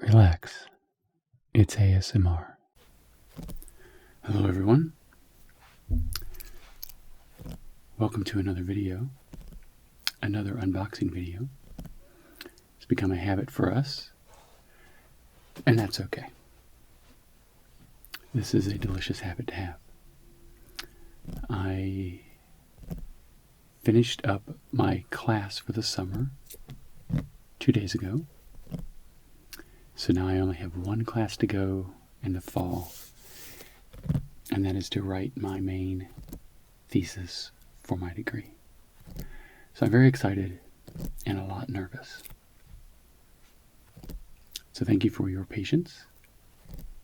Relax. It's ASMR. Hello everyone. Welcome to another video. Another unboxing video. It's become a habit for us, and that's okay. This is a delicious habit to have. I finished up my class for the summer 2 days ago. So now I only have one class to go in the fall, and that is to write my main thesis for my degree. So I'm very excited and a lot nervous. So thank you for your patience,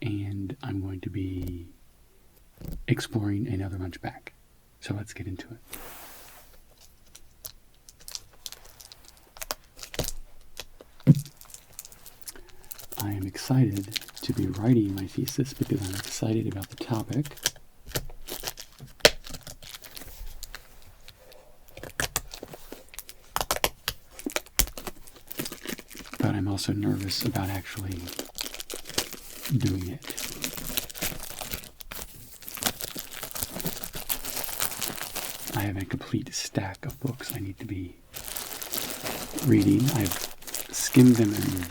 and I'm going to be exploring another MunchPak. So let's get into it. I am excited to be writing my thesis because I'm excited about the topic. But I'm also nervous about actually doing it. I have a complete stack of books I need to be reading. I've skimmed them and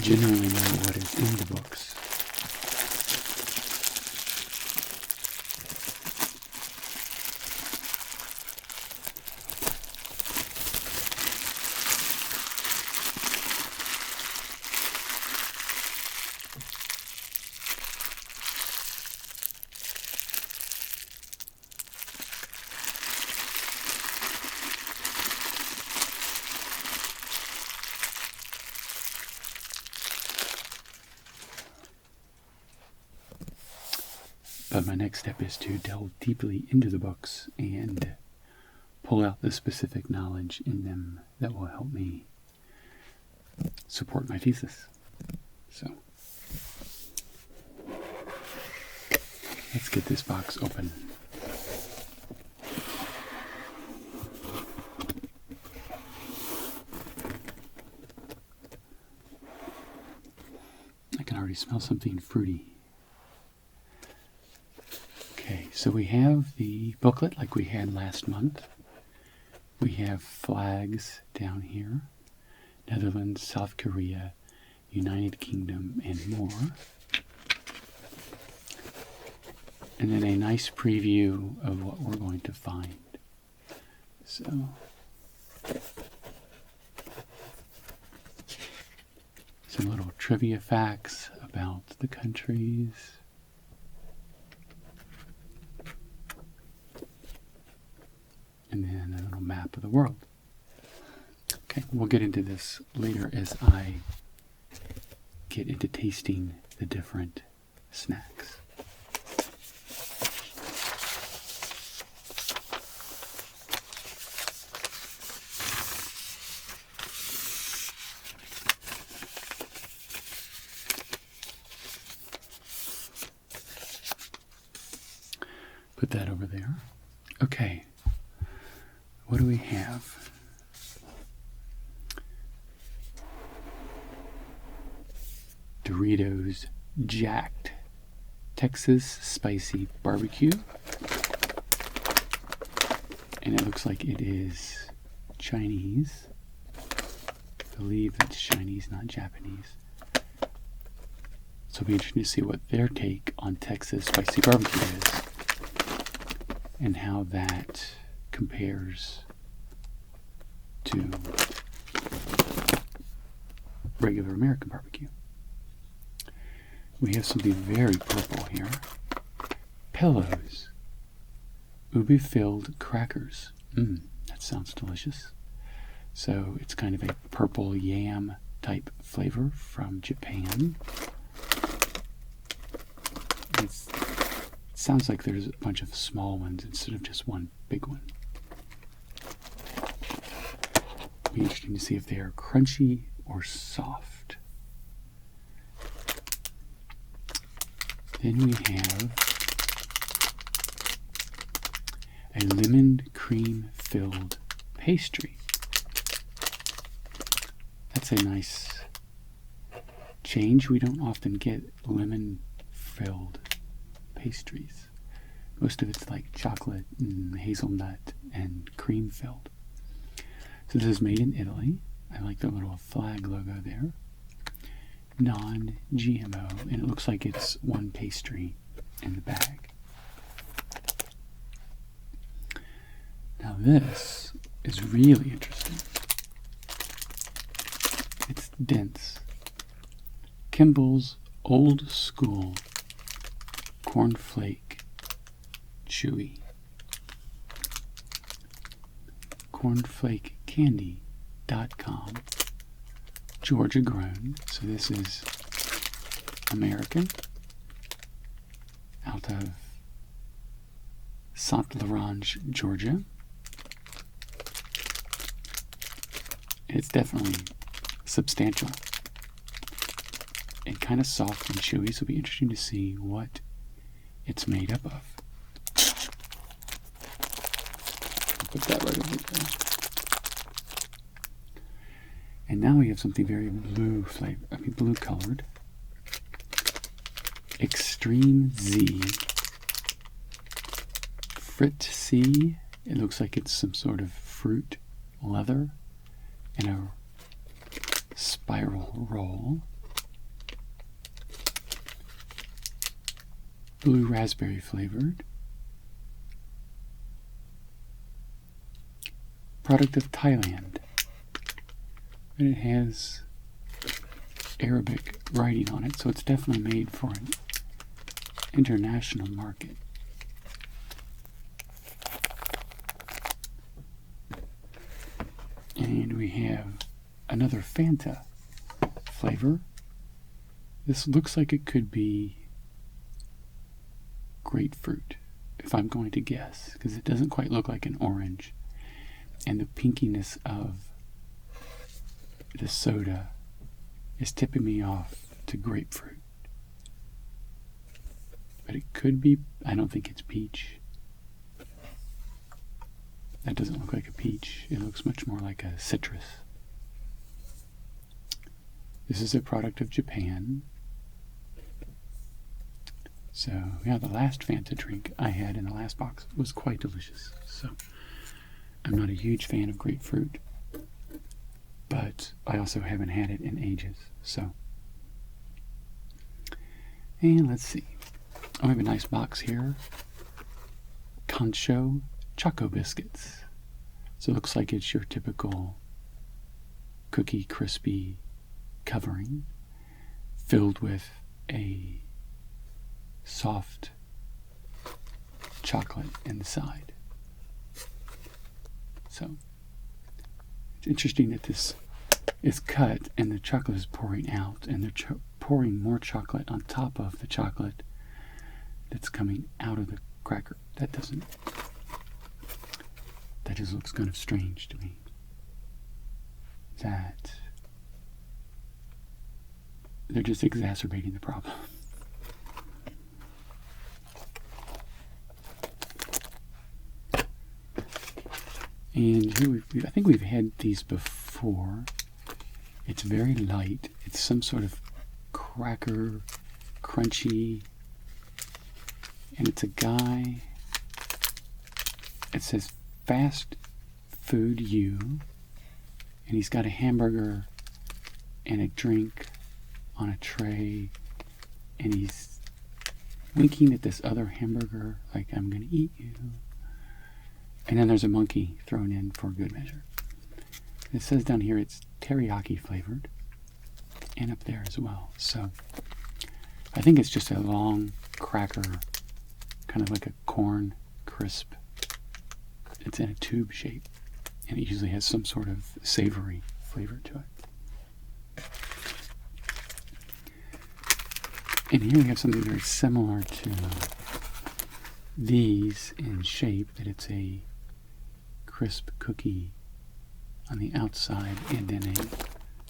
generally know what is in the books. But my next step is to delve deeply into the books and pull out the specific knowledge in them that will help me support my thesis. So let's get this box open. I can already smell something fruity. Okay, so we have the booklet like we had last month. We have flags down here. Netherlands, South Korea, United Kingdom, and more. And then a nice preview of what we're going to find. So, some little trivia facts about the countries. And then a little map of the world. Okay, we'll get into this later as I get into tasting the different snacks. Put that over there. Okay. What do we have? Doritos Jacked Texas Spicy Barbecue. And it looks like it is Chinese. I believe it's Chinese, not Japanese. So it'll be interesting to see what their take on Texas Spicy Barbecue is and how that compares to regular American barbecue. We have something very purple here. Pillows. Ubi-filled crackers. That sounds delicious. So it's kind of a purple yam type flavor from Japan. It sounds like there's a bunch of small ones instead of just one big one. Be interesting to see if they are crunchy or soft. Then we have a lemon cream filled pastry. That's a nice change. We don't often get lemon-filled pastries. Most of it's like chocolate and hazelnut and cream-filled. So this is made in Italy. I like the little flag logo there. Non-GMO, and it looks like it's one pastry in the bag. Now this is really interesting. It's dense. Kimball's Old School Cornflake Chewy. Cornflakecandy.com. Georgia grown. So this is American. Out of Saint Laurent, Georgia. It's definitely substantial and kind of soft and chewy, so it'll be interesting to see what it's made up of. I'll put that right over there. And now we have something very blue colored. Extreme Z. Frit C. It looks like it's some sort of fruit leather in a spiral roll. Blue raspberry flavored. Product of Thailand. And it has Arabic writing on it, so it's definitely made for an international market. And we have another Fanta flavor. This looks like it could be grapefruit, if I'm going to guess, because it doesn't quite look like an orange. And the pinkiness of the soda is tipping me off to grapefruit. But it could be, I don't think it's peach. That doesn't look like a peach. It looks much more like a citrus. This is a product of Japan. So, yeah, the last Fanta drink I had in the last box was quite delicious. So, I'm not a huge fan of grapefruit, but I also haven't had it in ages. So, and let's see. I have a nice box here. Concho Choco Biscuits. So it looks like it's your typical cookie crispy covering filled with a soft chocolate inside. So it's interesting that this is cut and the chocolate is pouring out, and they're pouring more chocolate on top of the chocolate that's coming out of the cracker. That just looks kind of strange to me. That they're just exacerbating the problem. And here I think we've had these before. It's very light. It's some sort of cracker, crunchy, and it's a guy. It says Fast Food You, and he's got a hamburger and a drink on a tray, and he's winking at this other hamburger like, I'm gonna eat you. And then there's a monkey thrown in for good measure. It says down here it's teriyaki flavored, and up there as well. So I think it's just a long cracker, kind of like a corn crisp. It's in a tube shape, and it usually has some sort of savory flavor to it. And here we have something very similar to these in shape, that it's a crisp cookie on the outside and then a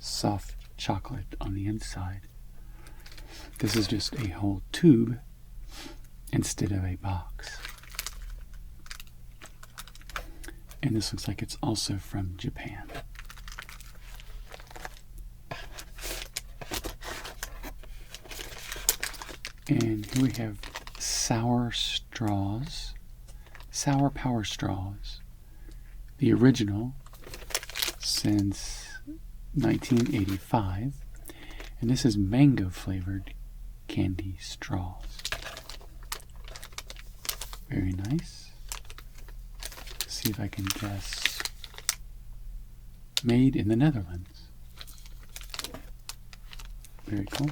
soft chocolate on the inside. This is just a whole tube instead of a box. And this looks like it's also from Japan. And here we have sour straws, sour power straws. The original since 1985. And this is mango flavored candy straws. Very nice. Let's see if I can guess. Made in the Netherlands. Very cool.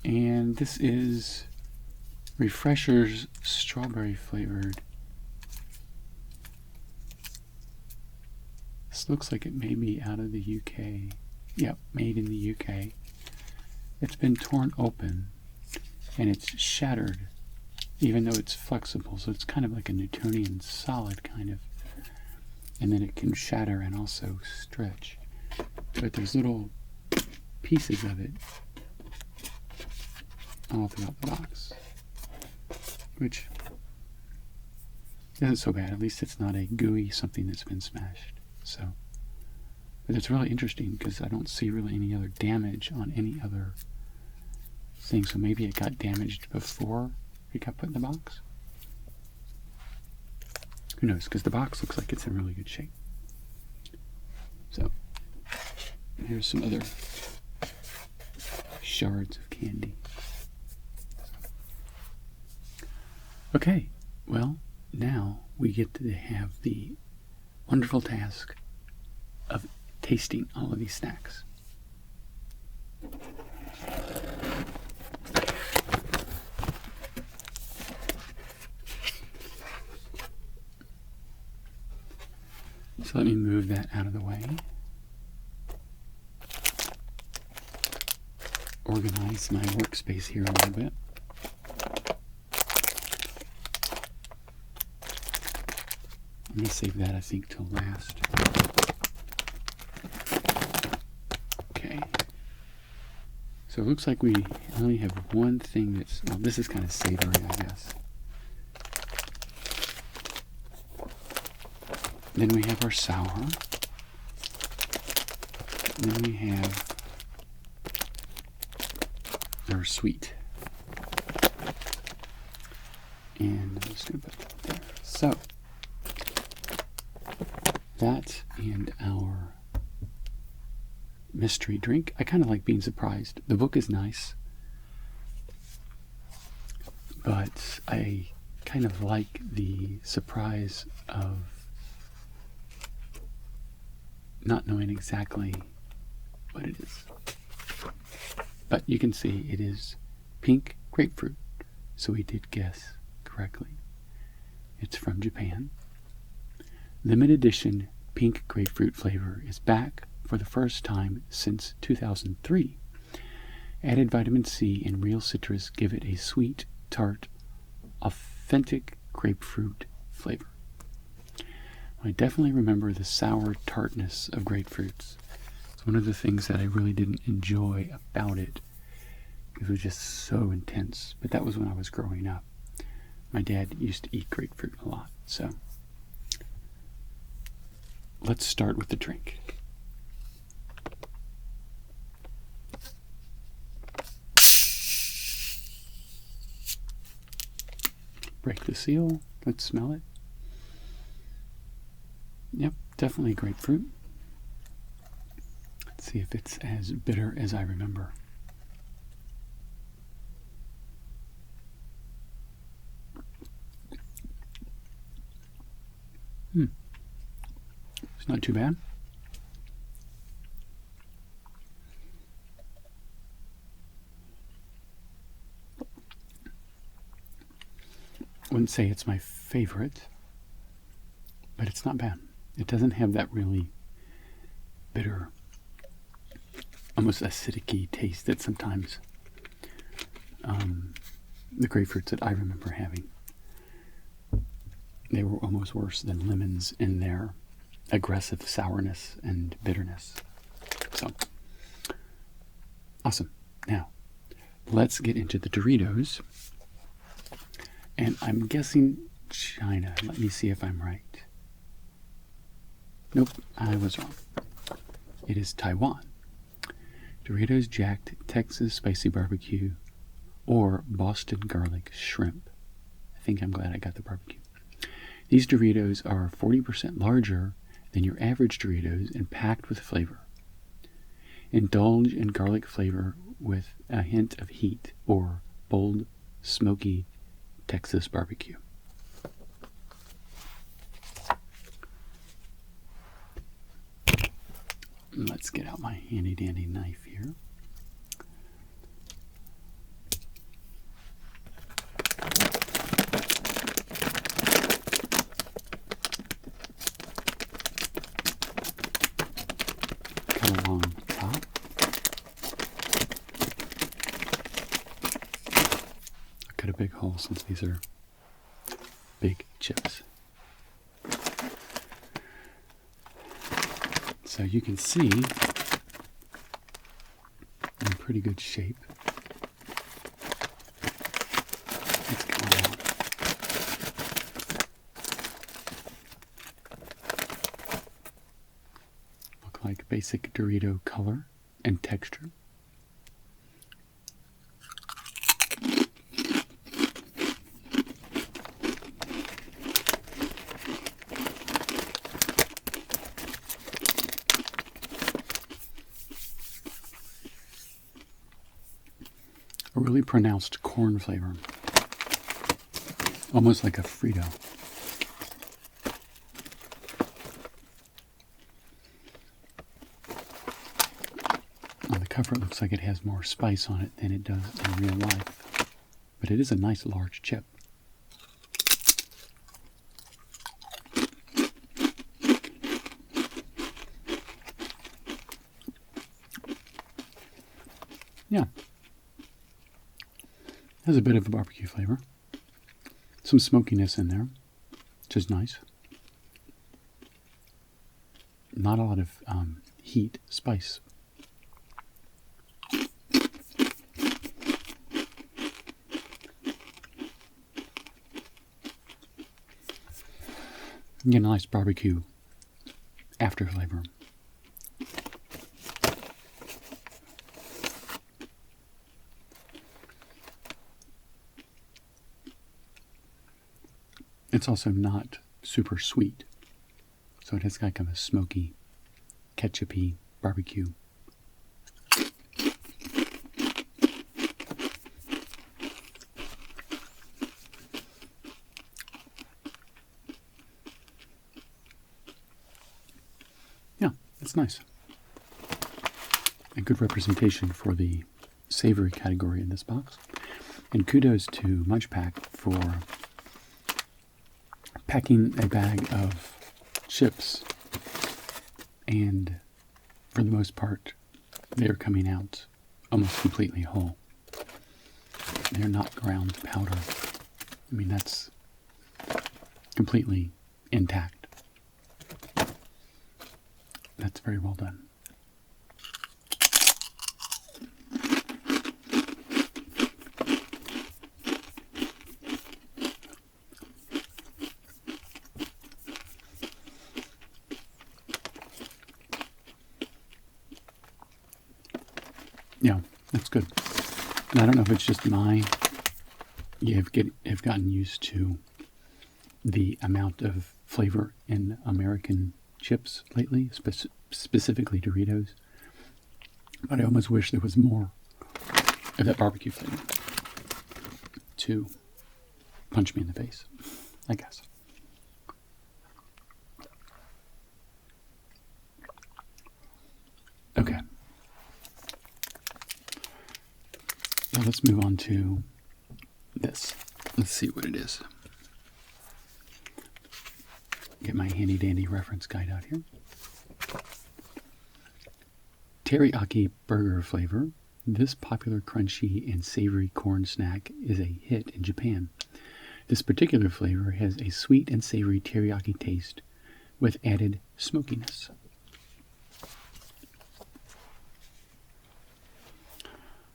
And this is Refreshers strawberry flavored. This looks like it may be out of the UK. Yep, made in the UK. It's been torn open and it's shattered, even though it's flexible. So it's kind of like a Newtonian solid kind of. And then it can shatter and also stretch. But there's little pieces of it all throughout the box, which isn't so bad. At least it's not a gooey something that's been smashed. So, but it's really interesting because I don't see really any other damage on any other thing. So maybe it got damaged before it got put in the box. Who knows? Because the box looks like it's in really good shape. So here's some other shards of candy. Okay, well, now we get to have the wonderful task of tasting all of these snacks. So let me move that out of the way. Organize my workspace here a little bit. Let me save that, I think, till last. Okay. So it looks like we only have one thing that's... Well, this is kind of savory, I guess. Then we have our sour. Then we have our sweet. And I'm just going to put that there. So, that and our mystery drink. I kind of like being surprised. The book is nice, but I kind of like the surprise of not knowing exactly what it is. But you can see it is pink grapefruit, so we did guess correctly. It's from Japan. Limited edition pink grapefruit flavor is back for the first time since 2003. Added vitamin C and real citrus give it a sweet, tart, authentic grapefruit flavor. I definitely remember the sour tartness of grapefruits. It's one of the things that I really didn't enjoy about it. It was just so intense. But that was when I was growing up. My dad used to eat grapefruit a lot, so... Let's start with the drink. Break the seal. Let's smell it. Yep, definitely grapefruit. Let's see if it's as bitter as I remember. It's not too bad. Wouldn't say it's my favorite, but it's not bad. It doesn't have that really bitter, almost acidic-y taste that sometimes the grapefruits that I remember having. They were almost worse than lemons in their aggressive sourness and bitterness. So, awesome. Now, let's get into the Doritos. And I'm guessing China. Let me see if I'm right. Nope, I was wrong. It is Taiwan. Doritos Jacked Texas Spicy Barbecue or Boston Garlic Shrimp. I think I'm glad I got the barbecue. These Doritos are 40% larger than your average Doritos and packed with flavor. Indulge in garlic flavor with a hint of heat or bold, smoky Texas barbecue. Let's get out my handy dandy knife here. Cut along the top. I cut a big hole since these are big chips. So you can see in pretty good shape. Let's go out. Look like basic Dorito color and texture. A really pronounced corn flavor, almost like a Frito. On the cover it looks like it has more spice on it than it does in real life, but it is a nice large chip. Yeah. Has a bit of a barbecue flavor. Some smokiness in there, which is nice. Not a lot of heat, spice. You get a nice barbecue after flavor. It's also not super sweet, so it has kind of a smoky, ketchupy barbecue. Yeah, it's nice. A good representation for the savory category in this box. And kudos to MunchPak for packing a bag of chips, and for the most part they're coming out almost completely whole. They're not ground powder. I mean, that's completely intact. That's very well done. Yeah, that's good. And I don't know if it's just have gotten used to the amount of flavor in American chips lately, specifically Doritos. But I almost wish there was more of that barbecue flavor to punch me in the face, I guess. Okay. Now let's move on to this. Let's see what it is. Get my handy dandy reference guide out here. Teriyaki burger flavor. This popular crunchy and savory corn snack is a hit in Japan. This particular flavor has a sweet and savory teriyaki taste with added smokiness.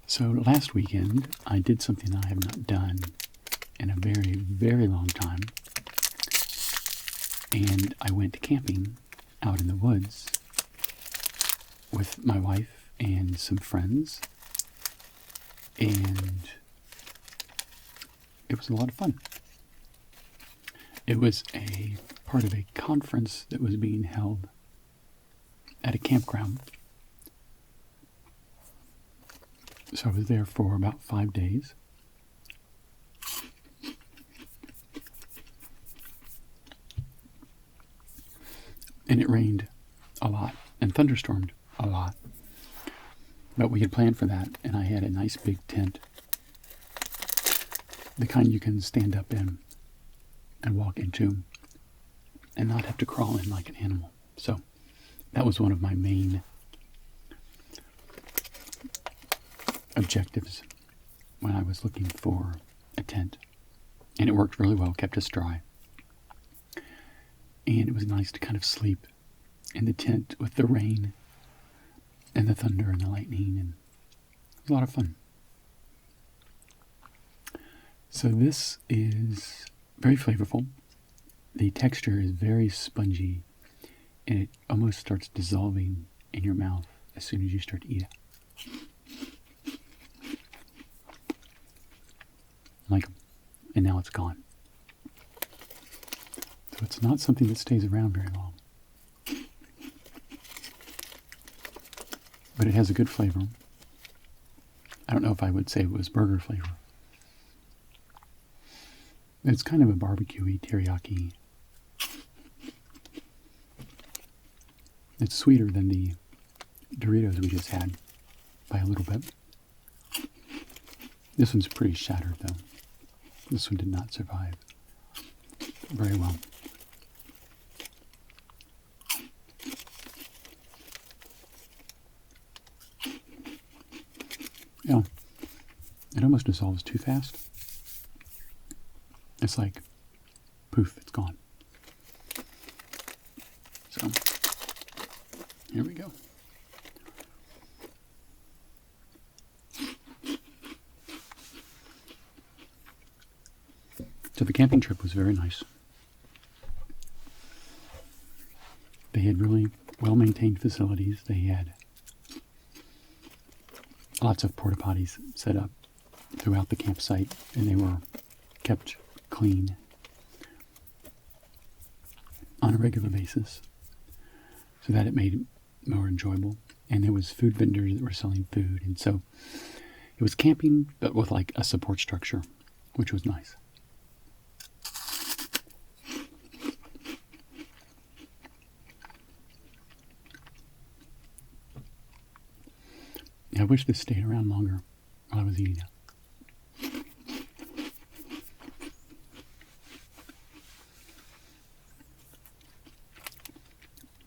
So last weekend, I did something I have not done in a very, very long time. And I went camping out in the woods with my wife and some friends, and it was a lot of fun. It was a part of a conference that was being held at a campground. So I was there for about 5 days. And it rained a lot and thunderstormed a lot. But we had planned for that, and I had a nice big tent. The kind you can stand up in and walk into and not have to crawl in like an animal. So that was one of my main objectives when I was looking for a tent. And it worked really well, kept us dry. And it was nice to kind of sleep in the tent with the rain and the thunder and the lightning, and it was a lot of fun. So this is very flavorful. The texture is very spongy, and it almost starts dissolving in your mouth as soon as you start to eat it. Like, and now it's gone. So it's not something that stays around very long. But it has a good flavor. I don't know if I would say it was burger flavor. It's kind of a barbecue-y, teriyaki. It's sweeter than the Doritos we just had by a little bit. This one's pretty shattered, though. This one did not survive very well. Yeah, it almost dissolves too fast. It's like, poof, it's gone. So, here we go. So the camping trip was very nice. They had really well-maintained facilities. They had lots of porta potties set up throughout the campsite, and they were kept clean on a regular basis so that it made it more enjoyable. And there was food vendors that were selling food, and so it was camping but with like a support structure, which was nice. I wish this stayed around longer while I was eating it.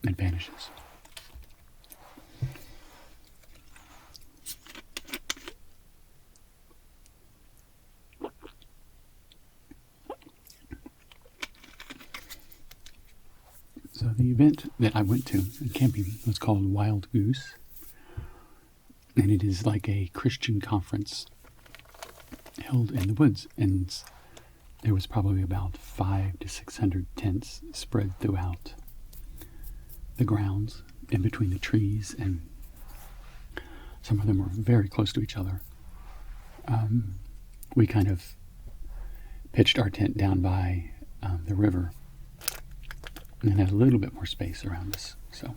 It vanishes. So the event that I went to in camping was called Wild Goose. And it is like a Christian conference held in the woods. And there was probably about 500 to 600 tents spread throughout the grounds, in between the trees, and some of them were very close to each other. We kind of pitched our tent down by the river and then had a little bit more space around us. So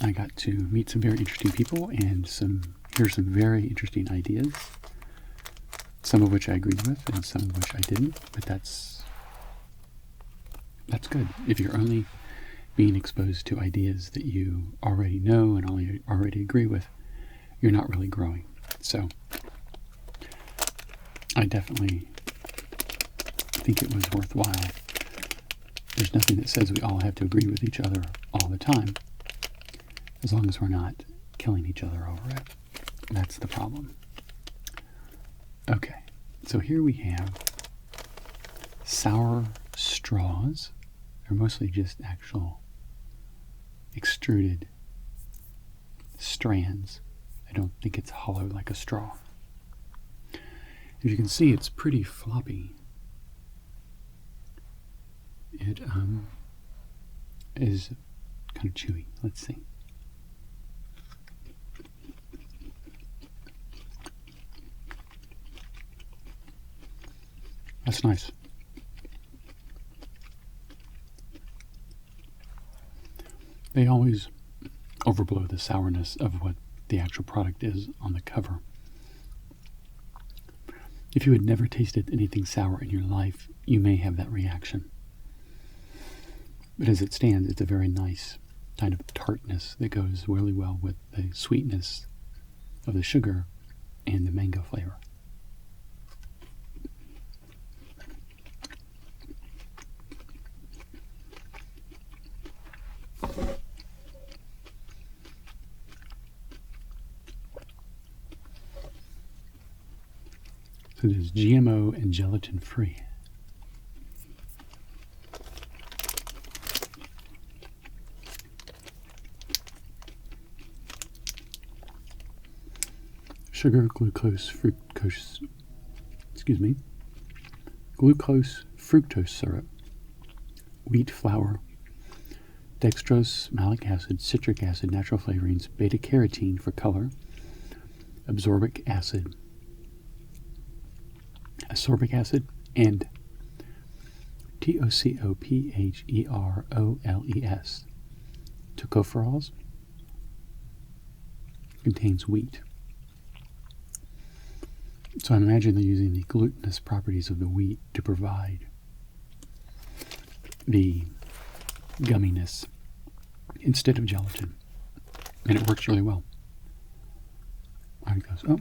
I got to meet some very interesting people and hear some very interesting ideas, some of which I agreed with and some of which I didn't, but that's good. If you're only being exposed to ideas that you already know and already agree with, you're not really growing. So I definitely think it was worthwhile. There's nothing that says we all have to agree with each other all the time, as long as we're not killing each other over it. That's the problem. Okay, so here we have sour straws. They're mostly just actual extruded strands. I don't think it's hollow like a straw. As you can see, it's pretty floppy. It is kind of chewy. Let's see. That's nice. They always overblow the sourness of what the actual product is on the cover. If you had never tasted anything sour in your life, you may have that reaction. But as it stands, it's a very nice kind of tartness that goes really well with the sweetness of the sugar and the mango flavor. So it is GMO and gelatin free. Sugar, glucose, fructose syrup, wheat flour, dextrose, malic acid, citric acid, natural flavorings, beta-carotene for color, ascorbic acid, and tocopherols. Tocopherols contains wheat. So I imagine they're using the glutinous properties of the wheat to provide the gumminess instead of gelatin. And it works really well. There it goes. Oh,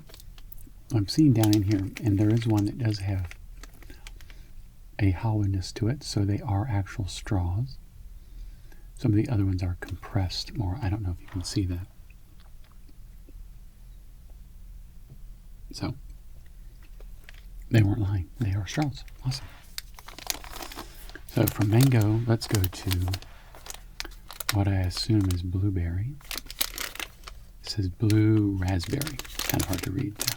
I'm seeing down in here, and there is one that does have a hollowness to it, so they are actual straws. Some of the other ones are compressed more. I don't know if you can see that. So, they weren't lying. They are straws. Awesome. So from mango, let's go to what I assume is blueberry. It says blue raspberry. Kind of hard to read there.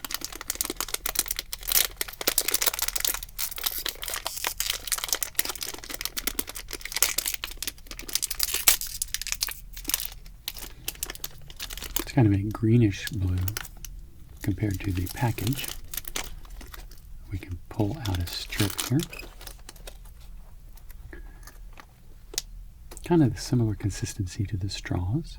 It's kind of a greenish blue compared to the package. We can pull out a strip here. Kind of a similar consistency to the straws.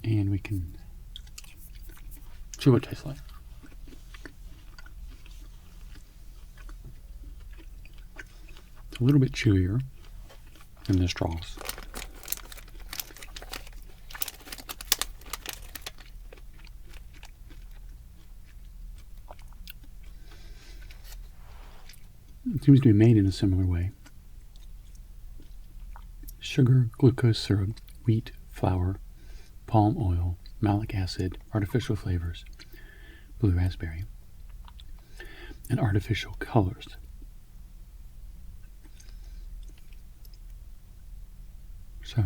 And we can see what it tastes like. It's a little bit chewier than the straws. It seems to be made in a similar way. Sugar, glucose syrup, wheat, flour, palm oil, malic acid, artificial flavors, blue raspberry, and artificial colors. So,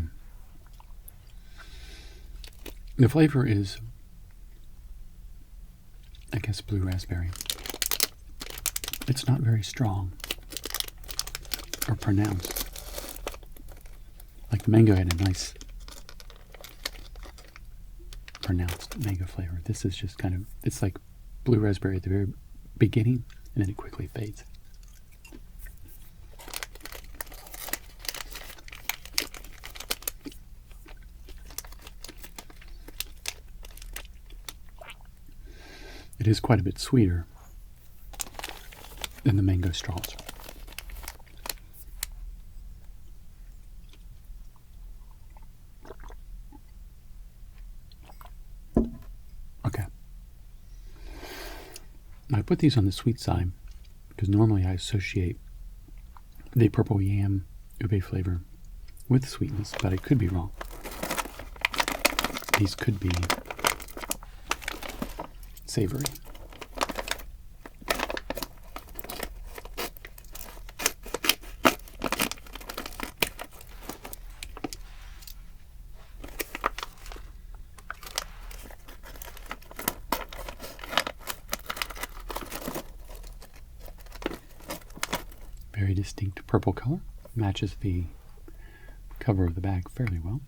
the flavor is, I guess, blue raspberry. It's not very strong or pronounced. Like the mango had a nice pronounced mango flavor. This is just kind of, it's like blue raspberry at the very beginning, and then it quickly fades. It is quite a bit sweeter than the mango straws. Okay. I put these on the sweet side because normally I associate the purple yam ube flavor with sweetness, but I could be wrong. These could be savory. very distinct purple color. Matches the cover of the bag fairly well.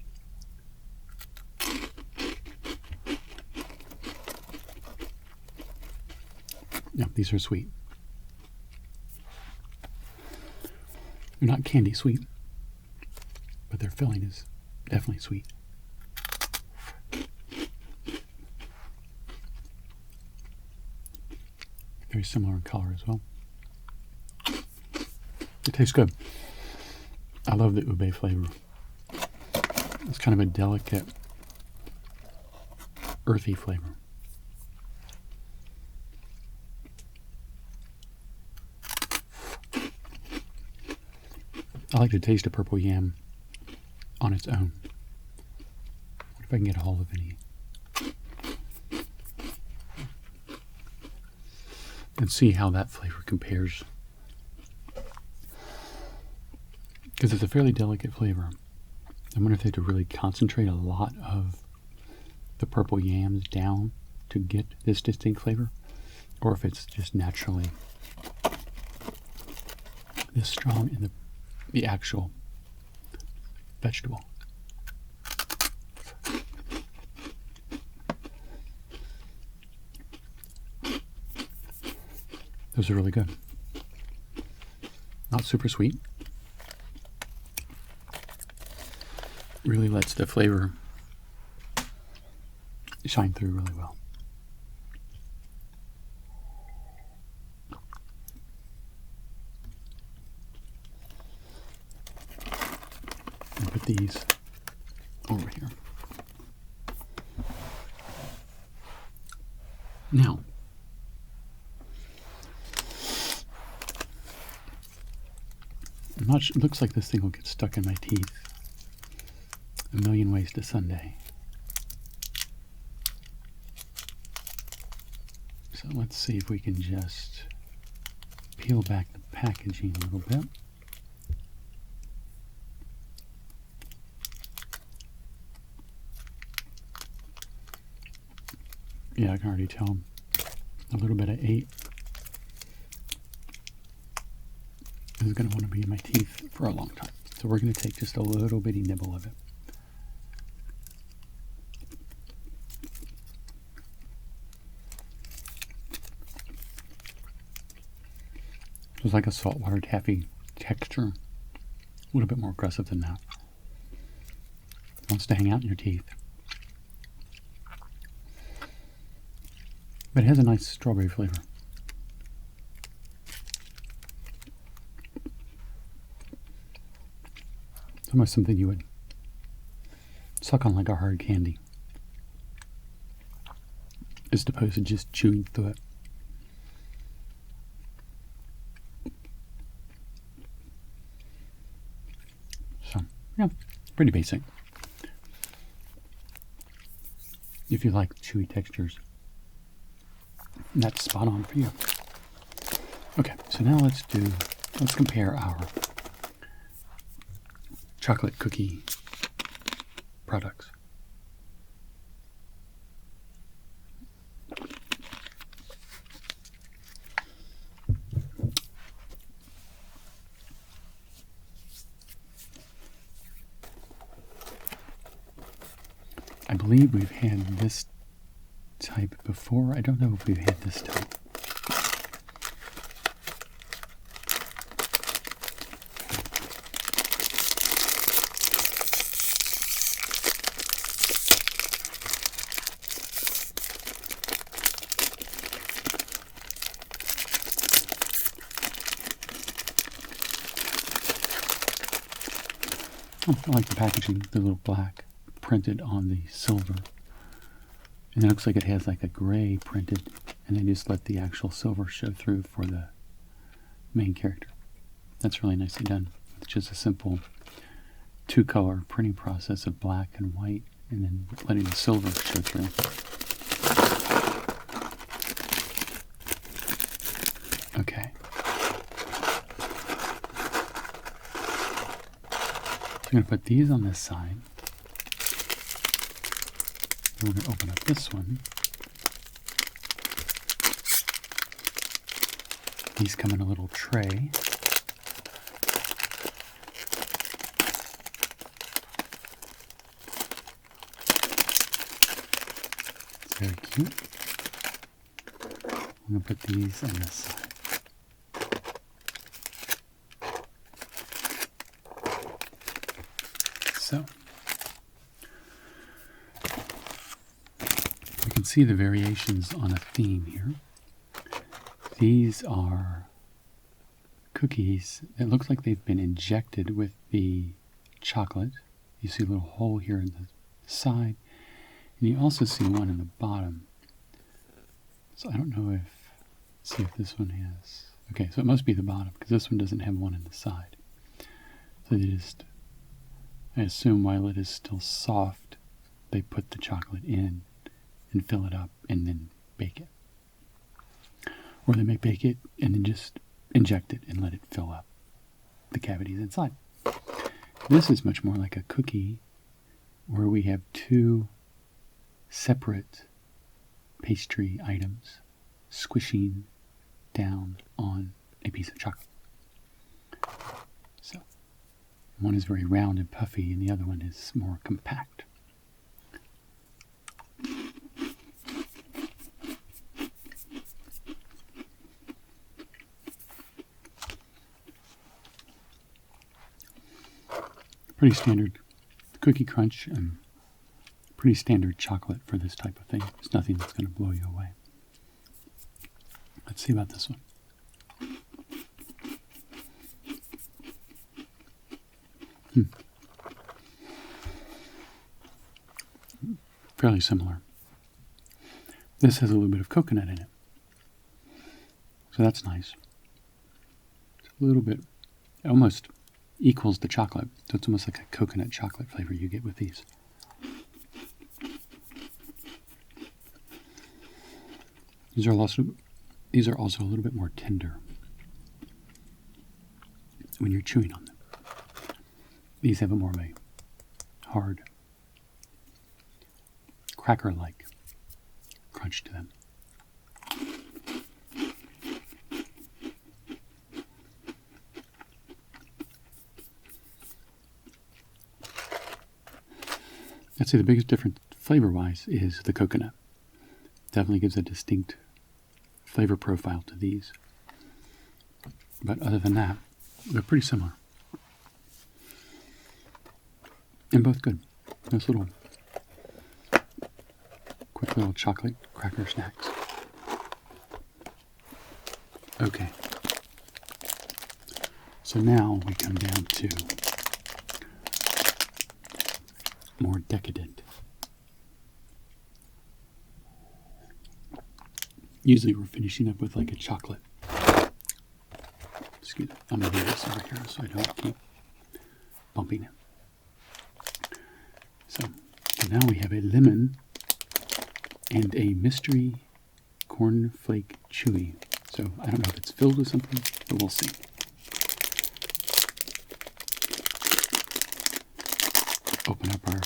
Yeah, these are sweet. They're not candy sweet, but their filling is definitely sweet. Very similar in color as well. It tastes good. I love the ube flavor. It's kind of a delicate, earthy flavor. I like the taste of purple yam on its own. What if I can get a hold of any? And see how that flavor compares. Because it's a fairly delicate flavor. I wonder if they had to really concentrate a lot of the purple yams down to get this distinct flavor, or if it's just naturally this strong in the actual vegetable. Those are really good. Not super sweet. Really lets the flavor shine through really well. And put these over here. Now, it looks like this thing will get stuck in my teeth. A million ways to Sunday. So let's see if we can just peel back the packaging a little bit. Yeah, I can already tell a little bit of 8 is going to want to be in my teeth for a long time. So we're going to take just a little bitty nibble of it. It's like a saltwater taffy texture, a little bit more aggressive than that. It wants to hang out in your teeth. But it has a nice strawberry flavor. It's almost something you would suck on like a hard candy, as opposed to just chewing through it. So, yeah, pretty basic. If you like chewy textures, that's spot on for you. Okay, so now let's compare our chocolate cookie products. I believe we've had this type before. I don't know if we've had this type. Oh, I like the packaging, the little black printed on the silver. And it looks like it has like a gray printed, and they just let the actual silver show through for the main character. That's really nicely done. It's just a simple 2-color printing process of black and white, and then letting the silver show through. Okay. So I'm going to put these on this side. We're going to open up this one. These come in a little tray. Very cute. I'm going to put these on this side. So, you can see the variations on a theme here. These are cookies. It looks like they've been injected with the chocolate. You see a little hole here in the side, and you also see one in the bottom. So I don't know if, let's see if this one has, okay, so it must be the bottom, because this one doesn't have one in the side. So they just, I assume while it is still soft, they put the chocolate in and fill it up and then bake it. Or they may bake it and then just inject it and let it fill up the cavities inside. This is much more like a cookie where we have two separate pastry items squishing down on a piece of chocolate. So one is very round and puffy and the other one is more compact. Pretty standard cookie crunch and pretty standard chocolate for this type of thing. It's nothing that's going to blow you away. Let's see about this one. Fairly similar. This has a little bit of coconut in it. So that's nice. It's a little bit, almost equals the chocolate. So it's almost like a coconut chocolate flavor you get with these. These are also a little bit more tender when you're chewing on them. These have a more of a hard, cracker-like crunch to them. I'd say the biggest difference flavor-wise is the coconut. Definitely gives a distinct flavor profile to these. But other than that, they're pretty similar. And both good. Nice little, quick little chocolate cracker snacks. Okay. So now we come down to more decadent. Usually we're finishing up with like a chocolate. Excuse me, I'm going to do this over here so I don't keep bumping it. So now we have a lemon and a mystery cornflake chewy. So I don't know if it's filled with something, but we'll see. Open up our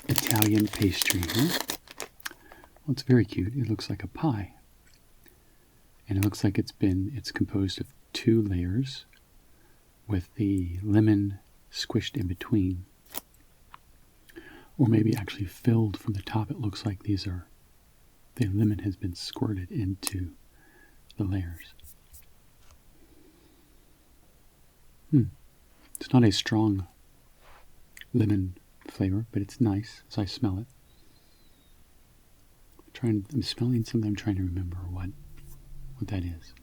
Italian pastry here. Well, it's very cute. It looks like a pie. And it looks like it's composed of 2 layers with the lemon squished in between. Or maybe actually filled from the top. It looks like the lemon has been squirted into the layers. It's not a strong lemon flavor, but it's nice as I smell it. I'm smelling something. I'm trying to remember what that is.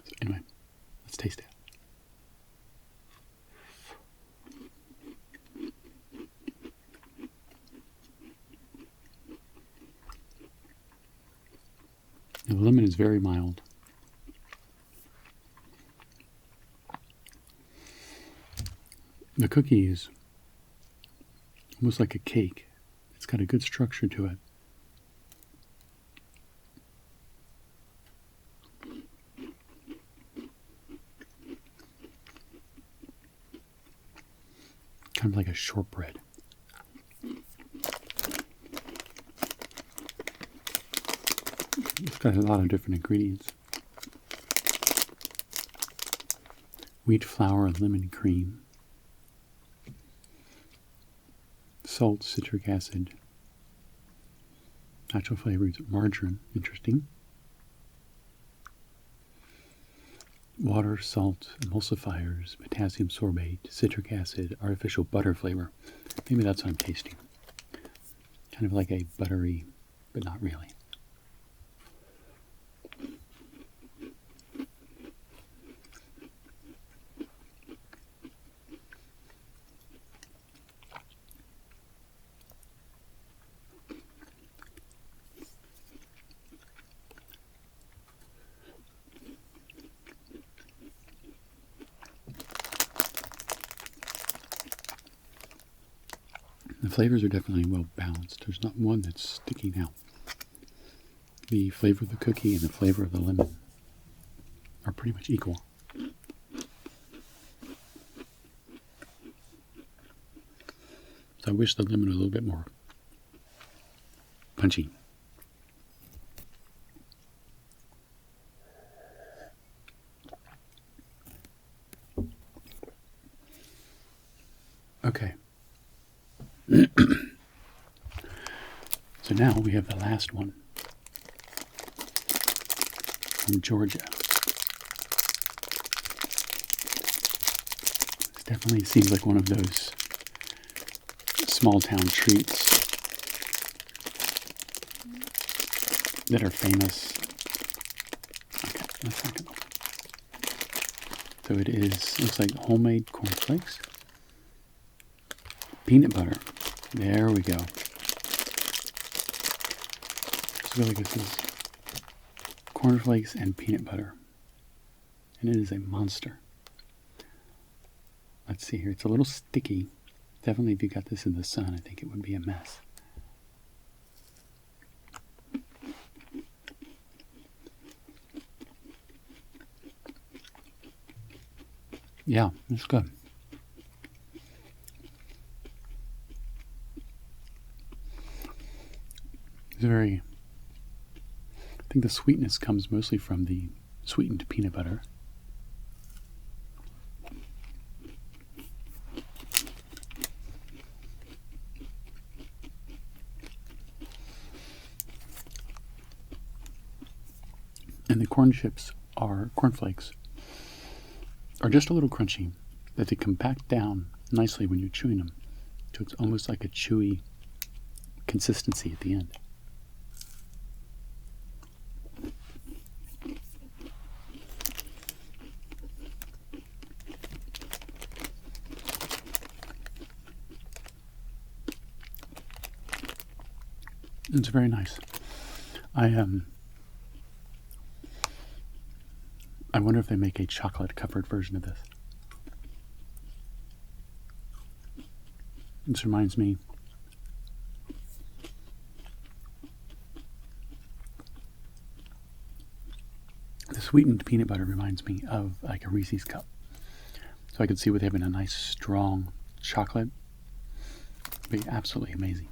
So anyway, let's taste it. The lemon is very mild. The cookie is almost like a cake. It's got a good structure to it. Kind of like a shortbread. It's got a lot of different ingredients. Wheat flour and lemon cream. salt, citric acid, natural flavors, margarine, interesting. Water, salt, emulsifiers, potassium sorbate, citric acid, artificial butter flavor. Maybe that's what I'm tasting. Kind of like a buttery, but not really. The flavors are definitely well balanced. There's not one that's sticking out. The flavor of the cookie and the flavor of the lemon are pretty much equal. So I wish the lemon was a little bit more punchy. Okay. So now we have the last one from Georgia. This definitely seems like one of those small town treats that are famous. Okay, let's not go. So it is, looks like homemade cornflakes, peanut butter. There we go. So like this is cornflakes and peanut butter. And it is a monster. Let's see here. It's a little sticky. Definitely if you got this in the sun, I think it would be a mess. Yeah, it's good. It's very, I think the sweetness comes mostly from the sweetened peanut butter. And the cornflakes are just a little crunchy, that they compact down nicely when you're chewing them. So it's almost like a chewy consistency at the end. It's very nice. I wonder if they make a chocolate covered version of this. This reminds me the sweetened peanut butter reminds me of like a Reese's cup. So I could see with having a nice strong chocolate be absolutely amazing.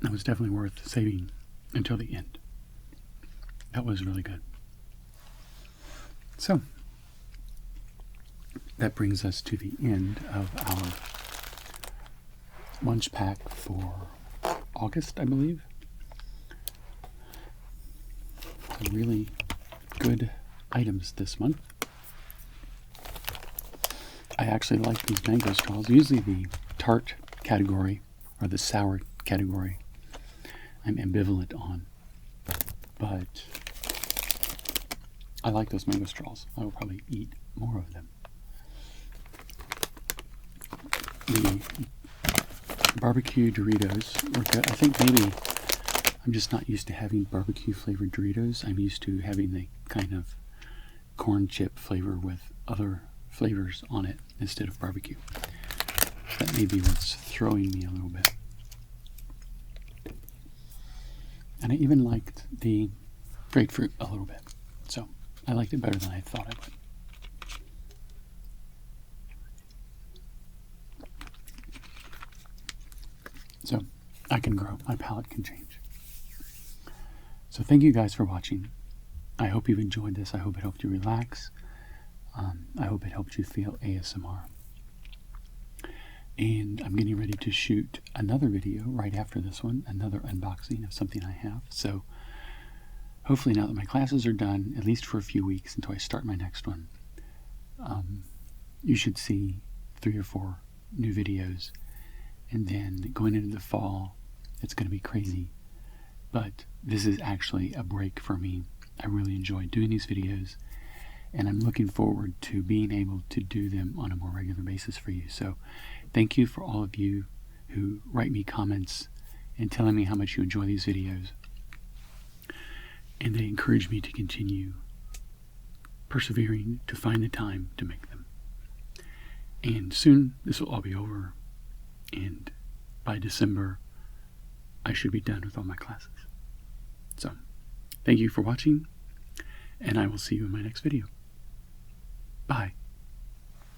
That was definitely worth saving until the end. That was really good. So, that brings us to the end of our MunchPak for August, I believe. Some really good items this month. I actually like these mango straws. Usually the tart category or the sour category I'm ambivalent on, but I like those mango straws. I will probably eat more of them. The barbecue Doritos were good. I think maybe I'm just not used to having barbecue flavored Doritos. I'm used to having the kind of corn chip flavor with other flavors on it instead of barbecue. That may be what's throwing me a little bit. And I even liked the grapefruit a little bit. So I liked it better than I thought I would. I can grow. My palate can change. So thank you guys for watching. I hope you've enjoyed this. I hope it helped you relax. I hope it helped you feel ASMR. And I'm getting ready to shoot another video right after this one, another unboxing of something I have. So hopefully now that my classes are done, at least for a few weeks until I start my next one, you should see 3 or 4 new videos. And then going into the fall, it's going to be crazy. But this is actually a break for me. I really enjoy doing these videos, and I'm looking forward to being able to do them on a more regular basis for you. So thank you for all of you who write me comments and telling me how much you enjoy these videos. And they encourage me to continue persevering to find the time to make them. And soon this will all be over, and by December I should be done with all my classes. So thank you for watching, and I will see you in my next video. Bye.